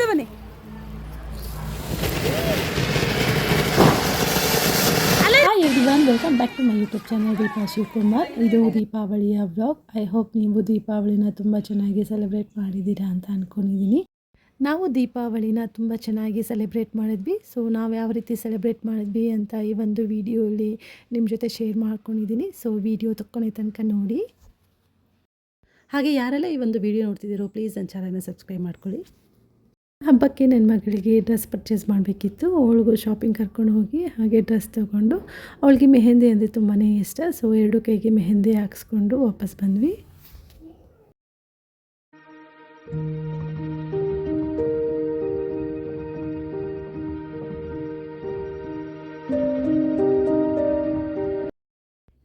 ಬನ್ನಿ. Hi everyone, welcome back to my YouTube channel Deepa Shivakumar. ಇದು ದೀಪಾವಳಿಯ ವ್ಲಾಗ್. ಐ ಹೋಪ್ ನೀವು ದೀಪಾವಳಿನ ತುಂಬ ಚೆನ್ನಾಗಿ ಸೆಲೆಬ್ರೇಟ್ ಮಾಡಿದ್ದೀರಾ ಅಂತ ಅಂದ್ಕೊಂಡಿದ್ದೀನಿ. ನಾವು ದೀಪಾವಳಿನ ತುಂಬ ಚೆನ್ನಾಗಿ ಸೆಲೆಬ್ರೇಟ್ ಮಾಡಿದ್ವಿ. ಸೊ ನಾವು ಯಾವ ರೀತಿ ಸೆಲೆಬ್ರೇಟ್ ಮಾಡಿದ್ವಿ ಅಂತ ಈ ಒಂದು ವಿಡಿಯೋಲಿ ನಿಮ್ಮ ಜೊತೆ ಶೇರ್ ಮಾಡ್ಕೊಂಡಿದ್ದೀನಿ. ಸೊ ವಿಡಿಯೋ ತಕ್ಕೊನೆ ತನಕ ನೋಡಿ. ಹಾಗೆ ಯಾರೆಲ್ಲ ಈ ಒಂದು ವಿಡಿಯೋ ನೋಡ್ತಿದ್ದೀರೋ ಪ್ಲೀಸ್ ನನ್ನ ಚಾನಲ್ನ ಸಬ್ಸ್ಕ್ರೈಬ್ ಮಾಡ್ಕೊಳ್ಳಿ. ಹಬ್ಬಕ್ಕೆ ನನ್ನ ಮಗಳಿಗೆ ಡ್ರೆಸ್ ಪರ್ಚೇಸ್ ಮಾಡಬೇಕಿತ್ತು. ಅವಳಿಗೂ ಶಾಪಿಂಗ್ ಕರ್ಕೊಂಡು ಹೋಗಿ ಹಾಗೆ ಡ್ರೆಸ್ ತೊಗೊಂಡು, ಅವಳಿಗೆ ಮೆಹಂದಿ ಅಂದರೆ ತುಂಬಾ ಇಷ್ಟ. ಸೊ 2 ಕೈಗೆ ಮೆಹಂದಿ ಹಾಕ್ಸ್ಕೊಂಡು ವಾಪಸ್ ಬಂದ್ವಿ.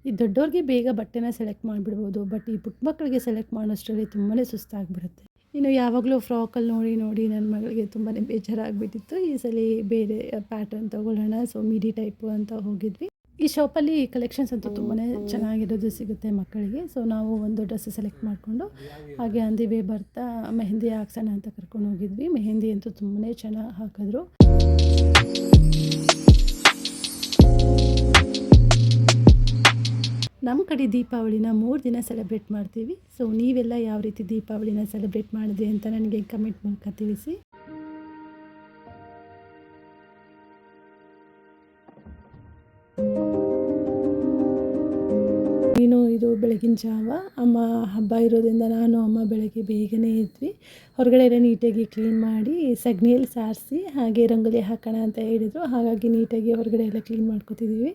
ಈ ದೊಡ್ಡವ್ರಿಗೆ ಬೇಗ ಬಟ್ಟೆನ ಸೆಲೆಕ್ಟ್ ಮಾಡಿಬಿಡ್ಬೋದು, ಬಟ್ ಈ ಪುಟ್ಟ ಮಕ್ಕಳಿಗೆ ಸೆಲೆಕ್ಟ್ ಮಾಡೋಷ್ಟರಲ್ಲಿ ತುಂಬಾ ಸುಸ್ತಾಗಿಬಿಡುತ್ತೆ. ಇನ್ನು ಯಾವಾಗಲೂ ಫ್ರಾಕಲ್ಲಿ ನೋಡಿ ನೋಡಿ ನನ್ನ ಮಗಳಿಗೆ ತುಂಬಾ ಬೇಜಾರಾಗಿಬಿಟ್ಟಿತ್ತು. ಈ ಸಲ ಬೇರೆ ಪ್ಯಾಟರ್ನ್ ತೊಗೊಳ್ಳೋಣ, ಸೊ ಮಿಡಿ ಟೈಪು ಅಂತ ಹೋಗಿದ್ವಿ. ಈ ಶಾಪಲ್ಲಿ ಕಲೆಕ್ಷನ್ಸ್ ಅಂತೂ ತುಂಬಾ ಚೆನ್ನಾಗಿರೋದು ಸಿಗುತ್ತೆ ಮಕ್ಕಳಿಗೆ. ಸೊ ನಾವು ಒಂದು ಡ್ರೆಸ್ ಸೆಲೆಕ್ಟ್ ಮಾಡಿಕೊಂಡು ಹಾಗೆ ಅಂದಿವೆ ಬರ್ತಾ ಮೆಹಂದಿ ಹಾಕ್ಸೋಣ ಅಂತ ಕರ್ಕೊಂಡು ಹೋಗಿದ್ವಿ. ಮೆಹಂದಿ ಅಂತೂ ತುಂಬಾ ಚೆನ್ನಾಗಿ ಹಾಕಿದ್ರು. ನಮ್ಮ ಕಡೆ ದೀಪಾವಳಿನ 3 ದಿನ ಸೆಲೆಬ್ರೇಟ್ ಮಾಡ್ತೀವಿ. ಸೊ ನೀವೆಲ್ಲ ಯಾವ ರೀತಿ ದೀಪಾವಳಿನ ಸೆಲೆಬ್ರೇಟ್ ಮಾಡಿದ್ರಿ ಅಂತ ನನಗೆ ಕಮೆಂಟ್ ಮೂಲಕ ತಿಳಿಸಿ. ಇದು ಬೆಳಗಿನ ಜಾವ. ಅಮ್ಮ ಹಬ್ಬ ಇರೋದ್ರಿಂದ ನಾನು ಅಮ್ಮ ಬೆಳಗ್ಗೆ ಬೇಗನೆ ಇದ್ವಿ. ಹೊರಗಡೆ ಎಲ್ಲ ನೀಟಾಗಿ ಕ್ಲೀನ್ ಮಾಡಿ ಸಗಣಿಯಲ್ಲಿ ಸಾರಿಸಿ ಹಾಗೆ ರಂಗೋಲಿ ಹಾಕೋಣ ಅಂತ ಹೇಳಿದರು. ಹಾಗಾಗಿ ನೀಟಾಗಿ ಹೊರಗಡೆ ಎಲ್ಲ ಕ್ಲೀನ್ ಮಾಡ್ಕೊತಿದ್ದೀವಿ.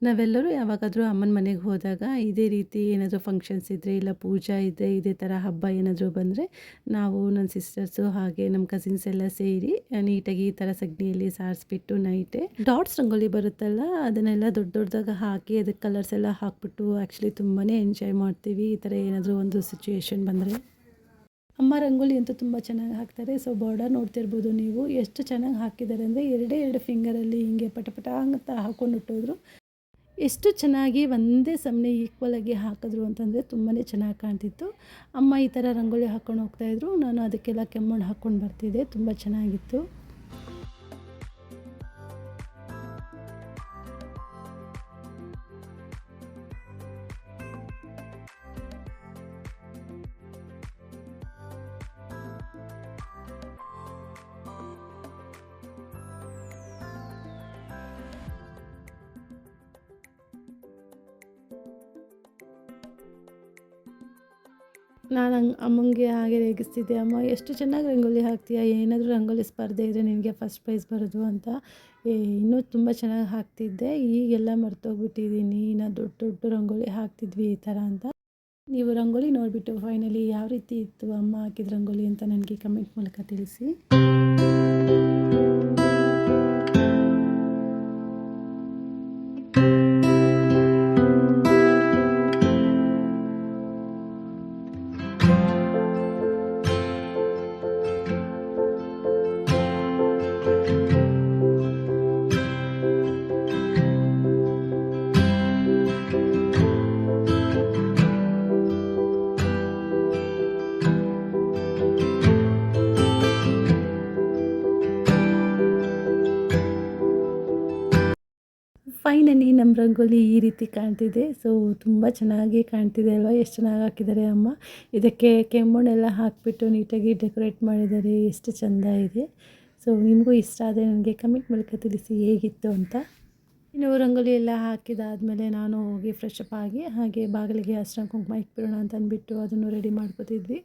ನಾವೆಲ್ಲರೂ ಯಾವಾಗಾದರೂ ಅಮ್ಮನ ಮನೆಗೆ ಹೋದಾಗ ಇದೇ ರೀತಿ ಏನಾದರೂ ಫಂಕ್ಷನ್ಸ್ ಇದ್ದರೆ, ಇಲ್ಲ ಪೂಜಾ ಇದ್ದರೆ, ಇದೇ ಥರ ಹಬ್ಬ ಏನಾದರೂ ಬಂದರೆ ನಾವು ನನ್ನ ಸಿಸ್ಟರ್ಸು ಹಾಗೆ ನಮ್ಮ ಕಸಿನ್ಸ್ ಎಲ್ಲ ಸೇರಿ ನೀಟಾಗಿ ಈ ಥರ ಸಗಣಿಯಲ್ಲಿ ಸಾರಿಸ್ಬಿಟ್ಟು ನೈಟೇ ಡಾಟ್ಸ್ ರಂಗೋಲಿ ಬರುತ್ತಲ್ಲ ಅದನ್ನೆಲ್ಲ ದೊಡ್ಡ ದೊಡ್ಡದಾಗ ಹಾಕಿ ಅದಕ್ಕೆ ಕಲರ್ಸ್ ಎಲ್ಲ ಹಾಕ್ಬಿಟ್ಟು ಆ್ಯಕ್ಚುಲಿ ತುಂಬಾ ಎಂಜಾಯ್ ಮಾಡ್ತೀವಿ ಈ ಥರ ಏನಾದರೂ ಒಂದು ಸಿಚುವೇಶನ್ ಬಂದರೆ. ಅಮ್ಮ ರಂಗೋಲಿ ಅಂತೂ ತುಂಬ ಚೆನ್ನಾಗಿ ಹಾಕ್ತಾರೆ. ಸೊ ಬಾರ್ಡರ್ ನೋಡ್ತಿರ್ಬೋದು ನೀವು, ಎಷ್ಟು ಚೆನ್ನಾಗಿ ಹಾಕಿದ್ದಾರೆ ಅಂದರೆ 2 ಫಿಂಗರಲ್ಲಿ ಹಿಂಗೆ ಪಟಪಟ ಅಂತ ಹಾಕ್ಕೊಂಡು ಇಟ್ಟೋದ್ರು. ಎಷ್ಟು ಚೆನ್ನಾಗಿ ಒಂದೇ ಸಮನೆ ಈಕ್ವಲಾಗಿ ಹಾಕಿದ್ರು ಅಂತಂದರೆ ತುಂಬಾ ಚೆನ್ನಾಗಿ ಕಾಣ್ತಿತ್ತು. ಅಮ್ಮ ಈ ಥರ ರಂಗೋಲಿ ಹಾಕ್ಕೊಂಡು ಹೋಗ್ತಾಯಿದ್ರು, ನಾನು ಅದಕ್ಕೆಲ್ಲ ಕೆಮ್ಮಣ್ಣು ಹಾಕ್ಕೊಂಡು ಬರ್ತಿದ್ದೆ. ತುಂಬ ಚೆನ್ನಾಗಿತ್ತು. ನಾನು ಅಮ್ಮಂಗೆ ಹಾಗೆ ರೇಗಿಸ್ತಿದ್ದೆ, ಅಮ್ಮ ಎಷ್ಟು ಚೆನ್ನಾಗಿ ರಂಗೋಲಿ ಹಾಕ್ತೀಯಾ, ಏನಾದರೂ ರಂಗೋಲಿ ಸ್ಪರ್ಧೆ ಇದ್ದರೆ ನಿನಗೆ ಫಸ್ಟ್ ಪ್ರೈಸ್ ಬರೋದು ಅಂತ. ಇನ್ನೂ ತುಂಬ ಚೆನ್ನಾಗಿ ಹಾಕ್ತಿದ್ದೆ. ಈಗೆಲ್ಲ ಮರ್ತೋಗ್ಬಿಟ್ಟಿದ್ದೀನಿ, ನಾನು ದೊಡ್ಡ ದೊಡ್ಡ ರಂಗೋಲಿ ಹಾಕ್ತಿದ್ವಿ ಈ ಥರ ಅಂತ. ನೀವು ರಂಗೋಲಿ ನೋಡಿಬಿಟ್ಟು ಫೈನಲಿ ಯಾವ ರೀತಿ ಇತ್ತು ಅಮ್ಮ ಹಾಕಿದ ರಂಗೋಲಿ ಅಂತ ನನಗೆ ಕಮೆಂಟ್ ಮೂಲಕ ತಿಳಿಸಿ. ಫೈನಲಿ ನಮ್ಮ ರಂಗೋಲಿ ಈ ರೀತಿ ಕಾಣ್ತಿದೆ. ಸೊ ತುಂಬ ಚೆನ್ನಾಗಿ ಕಾಣ್ತಿದೆ ಅಲ್ವಾ, ಎಷ್ಟು ಚೆನ್ನಾಗಿ ಹಾಕಿದ್ದಾರೆ ಅಮ್ಮ. ಇದಕ್ಕೆ ಕೆಮ್ಮಣ್ಣೆಲ್ಲ ಹಾಕಿಬಿಟ್ಟು ನೀಟಾಗಿ ಡೆಕೋರೇಟ್ ಮಾಡಿದ್ದಾರೆ, ಎಷ್ಟು ಚೆಂದ ಇದೆ. ಸೊ ನಿಮಗೂ ಇಷ್ಟ ಆದರೆ ನನಗೆ ಕಮೆಂಟ್ ಮೂಲಕ ತಿಳಿಸಿ ಹೇಗಿತ್ತು ಅಂತ. ಇನ್ನು ರಂಗೋಲಿ ಎಲ್ಲ ಹಾಕಿದಾದಮೇಲೆ ನಾನು ಹೋಗಿ ಫ್ರೆಶ್ ಅಪ್ ಆಗಿ ಹಾಗೆ ಬಾಗಿಲಿಗೆ ಅರ್ಶಿನ ಕುಂಕುಮ ಇಕ್ಬಿಡೋಣ ಅಂತ ಅಂದ್ಬಿಟ್ಟು ಅದನ್ನು ರೆಡಿ ಮಾಡ್ಕೊತಿದ್ವಿ.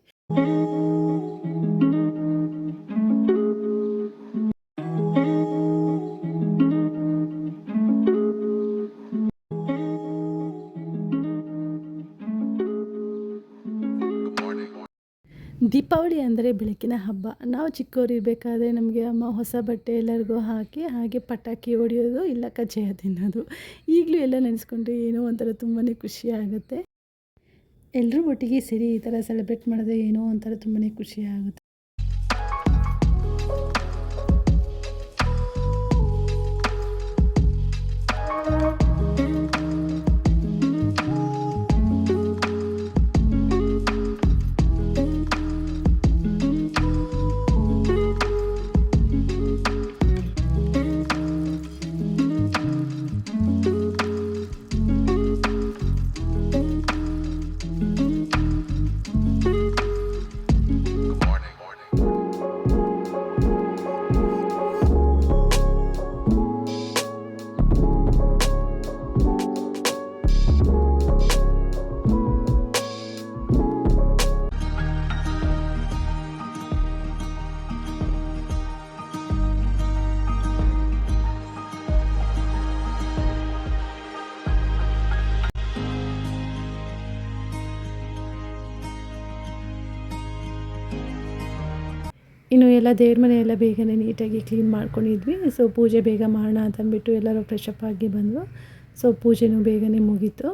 ದೀಪಾವಳಿ ಅಂದರೆ ಬೆಳಕಿನ ಹಬ್ಬ. ನಾವು ಚಿಕ್ಕವರಿರಬೇಕಾದ್ರೆ ನಮಗೆ ಅಮ್ಮ ಹೊಸ ಬಟ್ಟೆ ಎಲ್ಲರಿಗೂ ಹಾಕಿ ಹಾಗೆ ಪಟಾಕಿ ಹೊಡೆಯೋದು ಇಲ್ಲ ಕಜ್ಜಾಯ ತಿನ್ನೋದು. ಈಗಲೂ ಎಲ್ಲ ನೆನೆಸ್ಕೊಂಡ್ರೆ ಏನೋ ಒಂಥರ ತುಂಬಾ ಖುಷಿ ಆಗುತ್ತೆ. ಎಲ್ಲರೂ ಒಟ್ಟಿಗೆ ಸೇರಿ ಈ ಥರ ಸೆಲೆಬ್ರೇಟ್ ಮಾಡಿದ್ರೆ ಏನೋ ಒಂಥರ ತುಂಬಾ ಖುಷಿ ಆಗುತ್ತೆ. ಇನ್ನು ಎಲ್ಲ ದೇವ್ರ ಮನೆ ಎಲ್ಲ ಬೇಗನೆ ನೀಟಾಗಿ ಕ್ಲೀನ್ ಮಾಡ್ಕೊಂಡಿದ್ವಿ. ಸೊ ಪೂಜೆ ಬೇಗ ಮಾಡೋಣ ಅಂತಂದ್ಬಿಟ್ಟು ಎಲ್ಲರೂ ಫ್ರೆಶ್ ಅಪ್ ಆಗಿ ಬಂದರು. ಸೊ ಪೂಜೆನೂ ಬೇಗನೆ ಮುಗೀತು.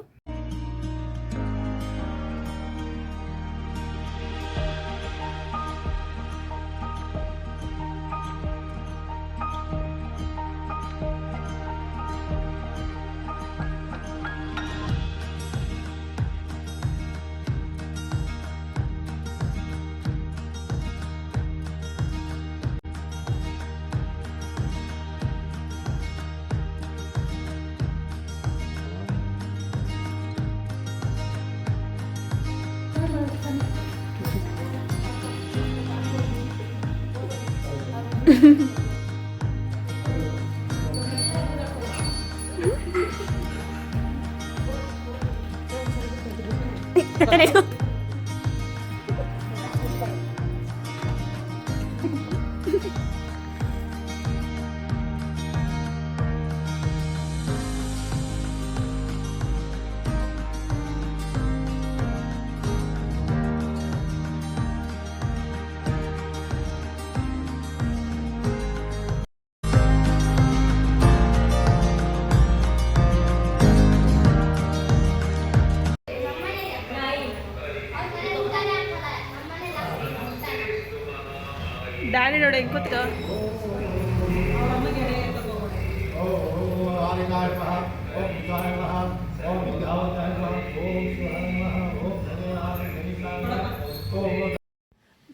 ಡ್ಯಾಡಿ ನೋಡಿ ಹೆಂಗೆ ಕೂತ್ಕ.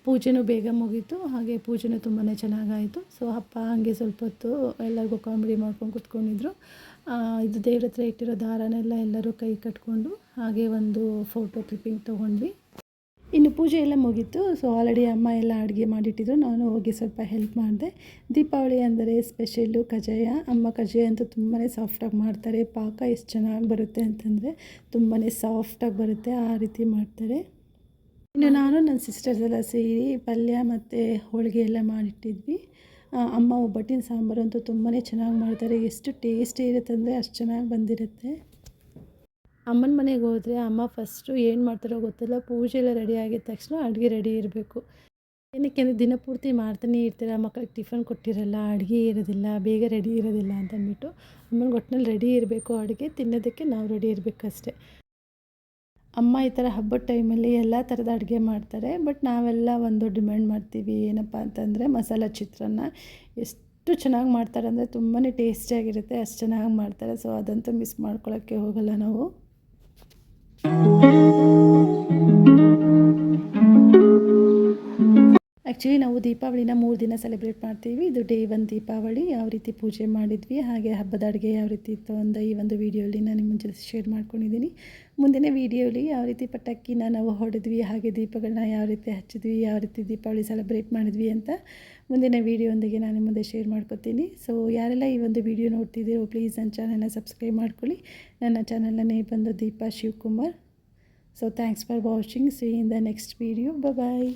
ಪೂಜೆನೂ ಬೇಗ ಮುಗೀತು. ಹಾಗೆ ಪೂಜೆನೂ ತುಂಬಾ ಚೆನ್ನಾಗಾಯಿತು. ಸೊ ಹಬ್ಬ ಹಾಗೆ ಸ್ವಲ್ಪ ಹೊತ್ತು ಎಲ್ಲರಿಗೂ ಕಾಮಿಡಿ ಮಾಡ್ಕೊಂಡು ಕೂತ್ಕೊಂಡಿದ್ರು. ಇದು ದೇವ್ರ ಹತ್ರ ಇಟ್ಟಿರೋ ದಾರನೆಲ್ಲ ಎಲ್ಲರೂ ಕೈ ಕಟ್ಕೊಂಡು ಹಾಗೆ ಒಂದು ಫೋಟೋ ಕ್ಲಿಪ್ಪಿಂಗ್ ತೊಗೊಂಡ್ವಿ. ಇನ್ನು ಪೂಜೆ ಎಲ್ಲ ಮುಗೀತು. ಸೊ ಆಲ್ರೆಡಿ ಅಮ್ಮ ಎಲ್ಲ ಅಡುಗೆ ಮಾಡಿಟ್ಟಿದ್ರು. ನಾನು ಹೋಗಿ ಸ್ವಲ್ಪ ಹೆಲ್ಪ್ ಮಾಡಿದೆ. ದೀಪಾವಳಿ ಅಂದರೆ ಸ್ಪೆಷಲ್ಲು ಕಜ್ಜಾಯ. ಅಮ್ಮ ಕಜ್ಜಾಯ ಅಂತೂ ತುಂಬಾ ಸಾಫ್ಟಾಗಿ ಮಾಡ್ತಾರೆ. ಪಾಕ ಎಷ್ಟು ಚೆನ್ನಾಗಿ ಬರುತ್ತೆ ಅಂತಂದರೆ ತುಂಬಾ ಸಾಫ್ಟಾಗಿ ಬರುತ್ತೆ, ಆ ರೀತಿ ಮಾಡ್ತಾರೆ. ಇನ್ನು ನಾನು ನನ್ನ ಸಿಸ್ಟರ್ಸ್ ಎಲ್ಲ ಸೇರಿ ಪಲ್ಯ ಮತ್ತು ಹೋಳಿಗೆ ಎಲ್ಲ ಮಾಡಿಟ್ಟಿದ್ವಿ. ಅಮ್ಮ ಒಬ್ಬಟ್ಟಿನ ಸಾಂಬಾರು ಅಂತೂ ತುಂಬಾ ಚೆನ್ನಾಗಿ ಮಾಡ್ತಾರೆ. ಎಷ್ಟು ಟೇಸ್ಟಿ ಇರುತ್ತೆ ಅಂದರೆ ಅಷ್ಟು ಚೆನ್ನಾಗಿ ಬಂದಿರುತ್ತೆ. ಅಮ್ಮನ ಮನೆಗೆ ಹೋದರೆ ಅಮ್ಮ ಫಸ್ಟು ಏನು ಮಾಡ್ತಾರೋ ಗೊತ್ತಿಲ್ಲ, ಪೂಜೆ ಎಲ್ಲ ರೆಡಿ ಆಗಿದ ತಕ್ಷಣ ಅಡುಗೆ ರೆಡಿ ಇರಬೇಕು. ಏನಕ್ಕೆ ಅಂದರೆ ದಿನಪೂರ್ತಿ ಮಾಡ್ತಾನೆ ಇರ್ತಾರೆ. ಮಕ್ಕಳಿಗೆ ಟಿಫನ್ ಕೊಟ್ಟಿರಲ್ಲ, ಅಡುಗೆ ಇರೋದಿಲ್ಲ, ಬೇಗ ರೆಡಿ ಇರೋದಿಲ್ಲ ಅಂತಂದ್ಬಿಟ್ಟು ಅಮ್ಮನಿಗೆ ಒಟ್ಟಿನಲ್ಲಿ ರೆಡಿ ಇರಬೇಕು. ಅಡುಗೆ ತಿನ್ನೋದಕ್ಕೆ ನಾವು ರೆಡಿ ಇರಬೇಕಷ್ಟೆ. ಅಮ್ಮ ಈ ಥರ ಹಬ್ಬದ ಟೈಮಲ್ಲಿ ಎಲ್ಲ ಥರದ ಅಡುಗೆ ಮಾಡ್ತಾರೆ. ಬಟ್ ನಾವೆಲ್ಲ ಒಂದು ಡಿಮ್ಯಾಂಡ್ ಮಾಡ್ತೀವಿ, ಏನಪ್ಪ ಅಂತಂದರೆ ಮಸಾಲ ಚಿತ್ರಾನ್ನ. ಎಷ್ಟು ಚೆನ್ನಾಗಿ ಮಾಡ್ತಾರೆ ಅಂದರೆ ತುಂಬಾ ಟೇಸ್ಟಿಯಾಗಿರುತ್ತೆ, ಅಷ್ಟು ಚೆನ್ನಾಗಿ ಮಾಡ್ತಾರೆ. ಸೊ ಅದಂತೂ ಮಿಸ್ ಮಾಡ್ಕೊಳ್ಳೋಕ್ಕೆ ಹೋಗಲ್ಲ ನಾವು. ಆ್ಯಕ್ಚುಲಿ ನಾವು ದೀಪಾವಳಿನ 3 ದಿನ ಸೆಲೆಬ್ರೇಟ್ ಮಾಡ್ತೀವಿ. ಇದು ಡೇ 1 ದೀಪಾವಳಿ. ಯಾವ ರೀತಿ ಪೂಜೆ ಮಾಡಿದ್ವಿ, ಹಾಗೆ ಹಬ್ಬದ ಅಡುಗೆ ಯಾವ ರೀತಿ ಇತ್ತು ಅಂತ ಈ ಒಂದು ವೀಡಿಯೋಲಿ ನಾನು ನಿಮ್ಮ ಜೊತೆ ಶೇರ್ ಮಾಡ್ಕೊಂಡಿದ್ದೀನಿ. ಮುಂದಿನ ವೀಡಿಯೋಲಿ ಯಾವ ರೀತಿ ಪಟಾಕಿನ ನಾವು ಹೊಡೆದ್ವಿ, ಹಾಗೆ ದೀಪಗಳನ್ನ ಯಾವ ರೀತಿ ಹಚ್ಚಿದ್ವಿ, ಯಾವ ರೀತಿ ದೀಪಾವಳಿ ಸೆಲೆಬ್ರೇಟ್ ಮಾಡಿದ್ವಿ ಅಂತ ಮುಂದಿನ ವೀಡಿಯೋದೊಂದಿಗೆ ನಾನು ನಿಮ್ಮ ಮುಂದೆ ಶೇರ್ ಮಾಡ್ಕೊತೀನಿ. ಸೊ ಯಾರೆಲ್ಲ ಈ ಒಂದು ವೀಡಿಯೋ ನೋಡ್ತಿದ್ದೀರೋ ಪ್ಲೀಸ್ ನನ್ನ ಚಾನಲ್ನ ಸಬ್ಸ್ಕ್ರೈಬ್ ಮಾಡ್ಕೊಳ್ಳಿ. ನನ್ನ ಚಾನಲ್ನೇ ಬಂದು Deepa Shivakumar. So thanks for watching. See in the next video. Bye.